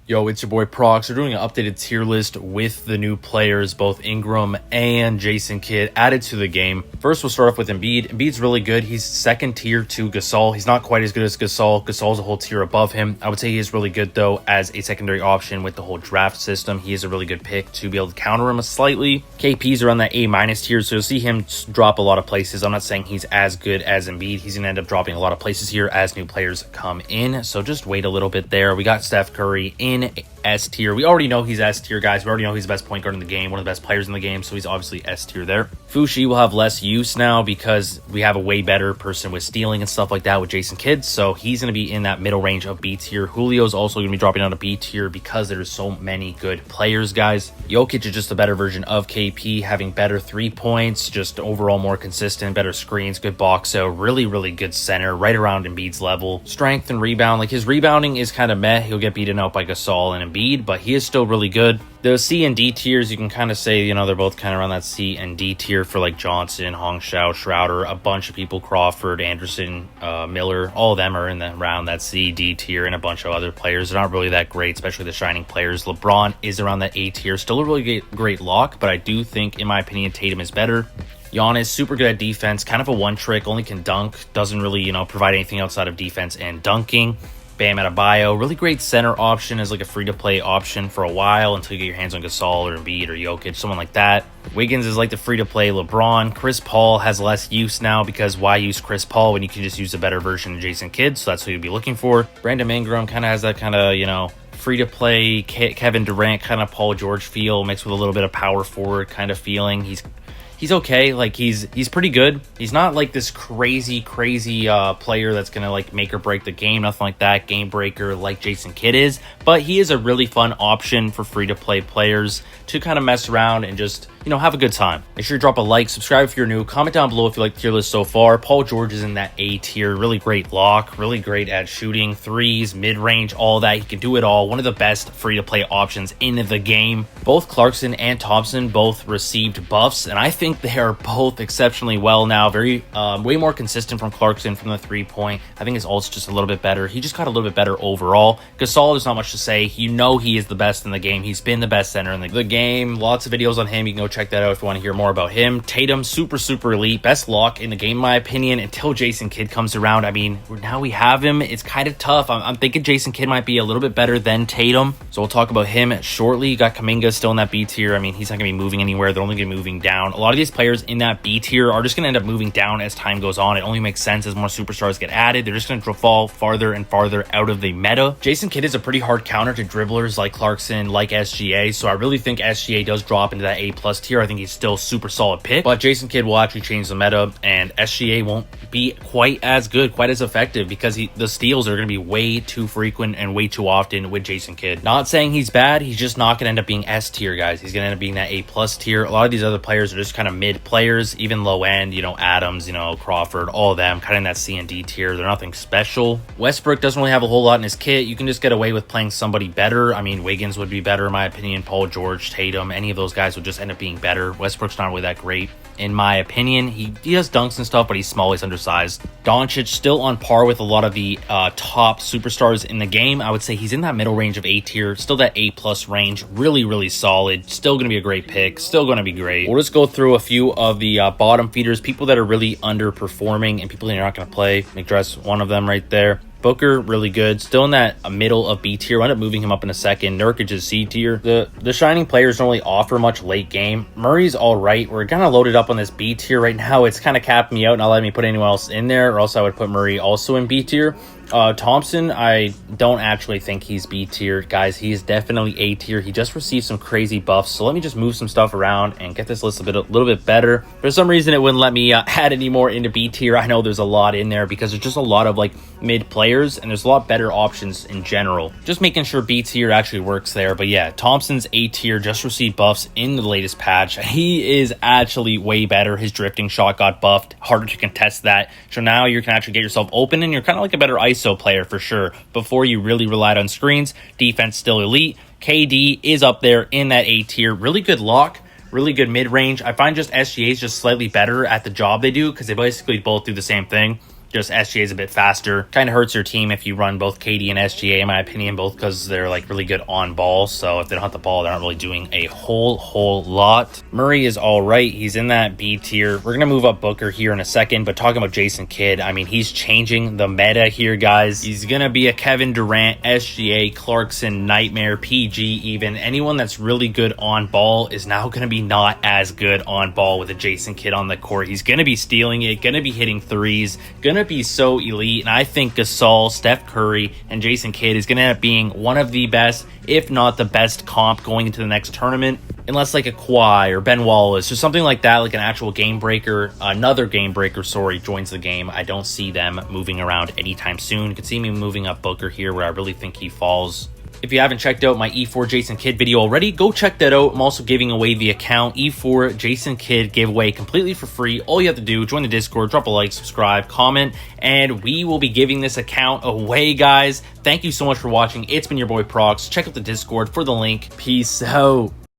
Yo, it's your boy Prox. We're doing an updated tier list with the new players, both Ingram and Jason Kidd, added to the game. First, we'll start off with Embiid. Embiid's really good. He's second tier to Gasol. He's not quite as good as Gasol. Gasol's a whole tier above him. I would say he is really good, though, as a secondary option with the whole draft system. He is a really good pick to be able to counter him slightly. KP's around that A- tier, so you'll see him drop a lot of places. I'm not saying he's as good as Embiid. He's going to end up dropping a lot of places here as new players come in, so just wait a little bit there. We got Steph Curry in S tier. We already know he's S tier, guys. We already know he's the best point guard in the game, one of the best players in the game, so he's obviously S tier there. Fushi will have less use now because we have a way better person with stealing and stuff like that with Jason Kidd, so he's going to be in that middle range of B tier. Julio's also going to be dropping down to B tier because there's so many good players, guys. Jokic is just a better version of KP, having better 3 points, just overall more consistent, better screens, good box out, really good center, right around Embiid's level. Strength and rebound, like his rebounding is kind of meh. He'll get beaten out by Gasol and Embiid, but he is still really good. The C and D tiers, you can kind of say, you know, they're both kind of around that C and D tier for like Johnson, Hongshao, Schroeder, a bunch of people, Crawford, Anderson, Miller, all of them are in the around that C, D tier, and a bunch of other players. They're not really that great, especially the shining players. LeBron is around that A tier, still a really great lock, but I do think, in my opinion, Tatum is better. Giannis, super good at defense, kind of a one trick, only can dunk, doesn't really, you know, provide anything outside of defense and dunking. Bam Adebayo, really great center option as like a free-to-play option for a while until you get your hands on Gasol or Embiid or Jokic, someone like that. Wiggins is like the free-to-play LeBron. Chris Paul has less use now because why use Chris Paul when you can just use a better version of Jason Kidd, so that's who you'd be looking for. Brandon Ingram kind of has that kind of, you know, free-to-play Kevin Durant kind of Paul George feel mixed with a little bit of power forward kind of feeling. He's okay. Like he's pretty good. He's not like this crazy player that's gonna like make or break the game, nothing like that, game breaker like Jason Kidd is, but he is a really fun option for free to play players to kind of mess around and just, you know, have a good time. Make sure you drop a like, subscribe if you're new, comment down below if you like the tier list so far. Paul George is in that A tier, really great lock, really great at shooting threes, mid-range, all that. He can do it all. One of the best free-to-play options in the game. Both Clarkson and Thompson both received buffs, and I think they are both exceptionally well now. Very, way more consistent from Clarkson from the 3-point. I think his ult's just a little bit better. He just got a little bit better overall. Gasol, there's not much to say. You know he is the best in the game. He's been the best center in the game. Lots of videos on him. You can go check that out if you want to hear more about him. Tatum, super elite. Best lock in the game, in my opinion, until Jason Kidd comes around. I mean, now we have him. It's kind of tough. I'm thinking Jason Kidd might be a little bit better than Tatum, so we'll talk about him shortly. You got Kuminga still in that B tier. I mean, he's not going to be moving anywhere. They're only going to be moving down. A lot of these players in that B tier are just going to end up moving down as time goes on. It only makes sense as more superstars get added. They're just going to fall farther and farther out of the meta. Jason Kidd is a pretty hard counter to dribblers like Clarkson, like SGA, so I really think SGA does drop into that A+ tier. I think he's still super solid pick, but Jason Kidd will actually change the meta, and SGA won't be quite as good, quite as effective, because the steals are going to be way too frequent and way too often with Jason Kidd. Not saying he's bad, he's just not going to end up being S tier, guys. He's going to end up being that A+ tier. A lot of these other players are just kind of mid players, even low end, you know, Adams, you know, Crawford, all of them kind of in that C and D tier. They're nothing special. Westbrook doesn't really have a whole lot in his kit. You can just get away with playing somebody better. I mean, Wiggins would be better in my opinion. Paul George, Tatum, any of those guys would just end up being better. Westbrook's not really that great in my opinion. He does dunks and stuff, but he's small, he's undersized. Doncic still on par with a lot of the top superstars in the game. I would say he's in that middle range of A tier, still that A+ range, really solid, still going to be a great pick, still going to be great. We'll just go through a few of the bottom feeders, people that are really underperforming and people that are not going to play. McDress, one of them right there. Booker, really good. Still in that middle of B tier. I'll end up moving him up in a second. Nurkic is C tier. The shining players don't really offer much late game. Murray's all right. We're kind of loaded up on this B tier right now. It's kind of capping me out, not letting me put anyone else in there, or else I would put Murray also in B tier. Thompson, I don't actually think he's B tier, guys. He's definitely A tier. He just received some crazy buffs, so let me just move some stuff around and get this list a little bit better. For some reason, it wouldn't let me add any more into B tier. I know there's a lot in there because there's just a lot of like mid players, and there's a lot better options in general. Just making sure B tier actually works there. But yeah, Thompson's A tier, just received buffs in the latest patch. He is actually way better. His drifting shot got buffed, harder to contest that. So now you can actually get yourself open, and you're kind of like a better ISO player for sure. Before, you really relied on screens. Defense still elite. KD is up there in that A tier. Really good lock, really good mid-range. I find just SGA is just slightly better at the job they do because they basically both do the same thing. Just SGA is a bit faster. Kind of hurts your team if you run both KD and SGA, in my opinion, both because they're like really good on ball. So if they don't have the ball, they're not really doing a whole lot. Murray is all right. He's in that B tier. We're going to move up Booker here in a second, but talking about Jason Kidd, I mean, he's changing the meta here, guys. He's going to be a Kevin Durant, SGA, Clarkson, Nightmare, PG even. Anyone that's really good on ball is now going to be not as good on ball with a Jason Kidd on the court. He's going to be stealing it, going to be hitting threes, going to be so elite. And I think Gasol, Steph Curry, and Jason Kidd is going to end up being one of the best, if not the best comp going into the next tournament. Unless like a Kawhi or Ben Wallace or something like that, like an actual game breaker, another game breaker, joins the game. I don't see them moving around anytime soon. You can see me moving up Booker here where I really think he falls. If you haven't checked out my E4 Jason Kidd video already, go check that out. I'm also giving away the account E4 Jason Kidd giveaway completely for free. All you have to do, join the Discord, drop a like, subscribe, comment, and we will be giving this account away, guys. Thank you so much for watching. It's been your boy Prox. Check out the Discord for the link. Peace out.